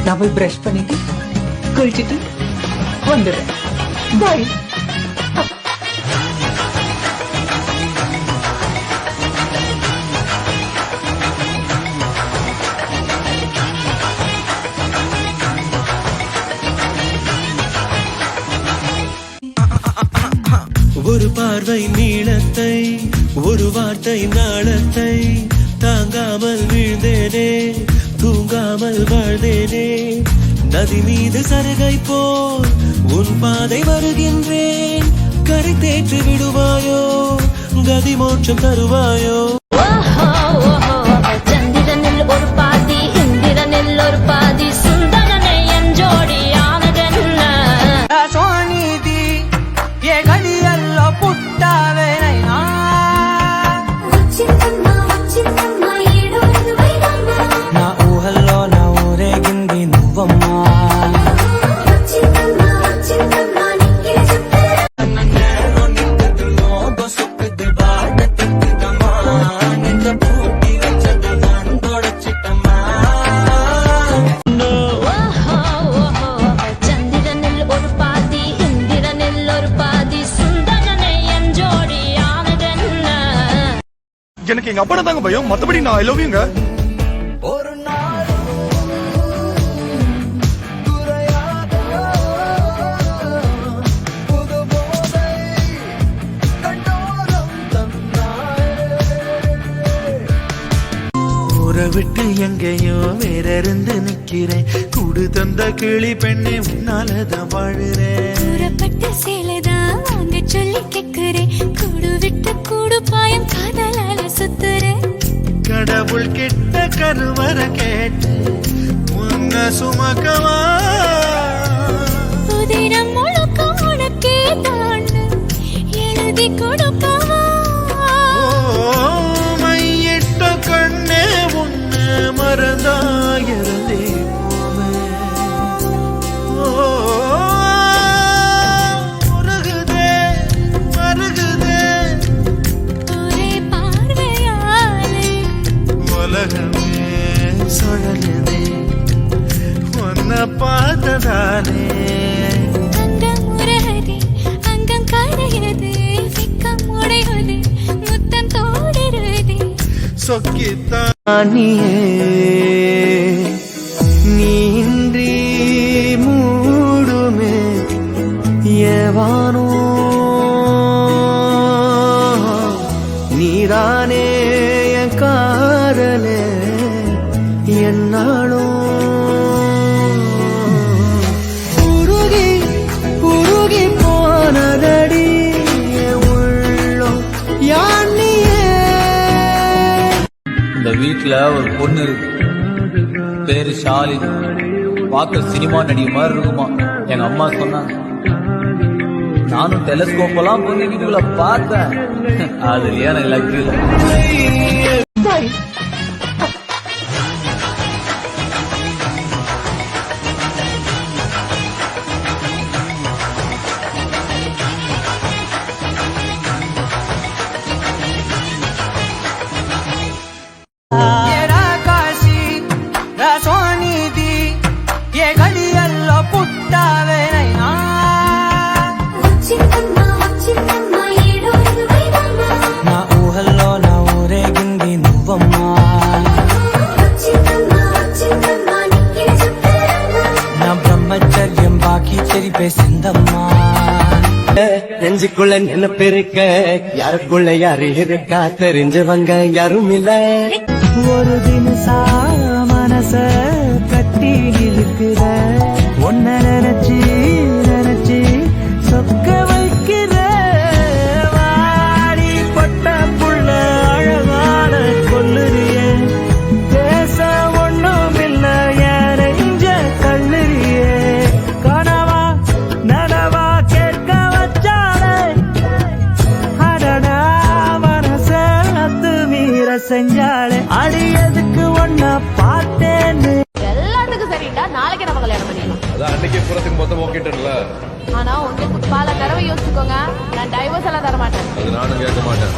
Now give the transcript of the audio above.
நான் போய் பிரஷ் பண்ணிட்டு குளிச்சுட்டு வந்துடுறேன். பாய். ஒரு பார்வை நீளத்தை, ஒரு வார்த்தை நாளத்தை தாங்காமல் வீழ்ந்தேனே, தூங்காமல் வாழ்ந்தேனே. நதி மீது சருகை போல் உன் பாதை வருகின்றேன். கரை தேற்றி விடுவாயோ, கதி மோட்சம் தருவாயோ. சந்திரனில் ஒரு பாதி, இந்திரனில் ஒரு பாதி, சுந்தரனை என் ஜோடியானதென்ன. ಸೋನಿದಿ ಏ ಗಡಿಯಲ್ಲ ಪುಟ್ಟವೇನೈನಾ నా ఊహల్లో నా ఊరేగింది నువ్వమ్మా. சந்திரனில் ஒரு பாதி, இந்திரனில் ஒரு பாதி, சுந்தரனை என் ஜோடியானதென்ன. எனக்கு எங்க அப்பா தாங்க பயம், மத்தபடி நான் ஐ லவ் யூங்க. ஒரு நாள் ஊரை விட்டு எங்கேயோ வேற இருந்து நிக்கிறேன். கூடு தந்த கிளி பெண்ணே உன்னாலதான் வாழுறேன். கூறப்பட்ட சேலைதான் வாங்க சொல்லி கேக்குறேன். கூடு விட்டு கூடு பாயம் காதலால சுத்துறேன். கடவுள் கிட்ட கருவற கேட்டு உன்ன சுமக்கவா. புதினம் முழுக்க உனக்கே தான் எழுதி கொடுக்கவா. மையிட்ட கண்ணே உன்னை மறந்தாயிருந்தே மருகுதே மருகுதே ஒரே பார்வையாலே உலகமே சுழலுதே உன்னை பார்த்ததாலே. அங்கம் உருகுதே, அங்கம் கரையுது, வெக்கம் உடையுது, முத்தம் தோடுருதே. சொக்கித்தானியே நீன்றி மூடுமே ஏவானோ. நீதானே என் காதலே என்னாலும் உருகி உருகி போனதடி உள்ளம் யானியே. இந்த வீட்டுல ஒரு பொண்ணு இருக்கு, பேரு ஷாலினி. பார்க்க சினிமா நடிகை மாதிரி இருக்குமா. எங்க அம்மா சொன்னாங்க. நானும் டெலஸ்கோப் எல்லாம் பொண்ணு வீட்டுக்குள்ள பார்த்தேன். அது எனக்கு லக்கு இல்லை. பாய். ಕಾಶಿ ಸೋನಿದಿ ಏ ಗಡಿಯಲ್ಲ ಪುಟ್ಟವೇನೈನಾ నా ఊహల్లో నా ఊరేగింది నువ్వమ్మా. నా బ్రహ్మచర్యం బాకీ చెరిపేసిందమ్మా. நெஞ்சுக்குள்ள நினைப்பு இருக்க, யாருக்குள்ள யாரு இருக்கா தெரிஞ்சவங்க யாரும் இல்ல. ஒரு தினசா மனச கட்டி இழுக்கிற, ஒன்ன நினைச்சு நினைச்சு சொக்க வைக்கிற. வாடி பட்ட புள்ள அழகான கொல்லுறிய, பேச ஒண்ணும் இல்ல என் நெஞ்ச கல்லுறிய. கனவா நனவா கேட்க வச்சாலே, அடடா மனச அத்து மீற செஞ்சாலே. அடியதுக்கு ஒன்ன பார்த்தேன்னு எல்லாத்துக்கும் சரிடா, நாளைக்கு நம்ம கல்யாணம் பண்ணிக்கலாம். அதான் அன்னைக்கே புறத்துக்கு மொத்தம் ஓகேட்டல. ஆனா உங்களுக்கு பல தடவை யோசிச்சுக்கோங்க, நான் டைவர்ஸ் எல்லாம் தர மாட்டேன். அது நானும் கேட்க மாட்டேன்.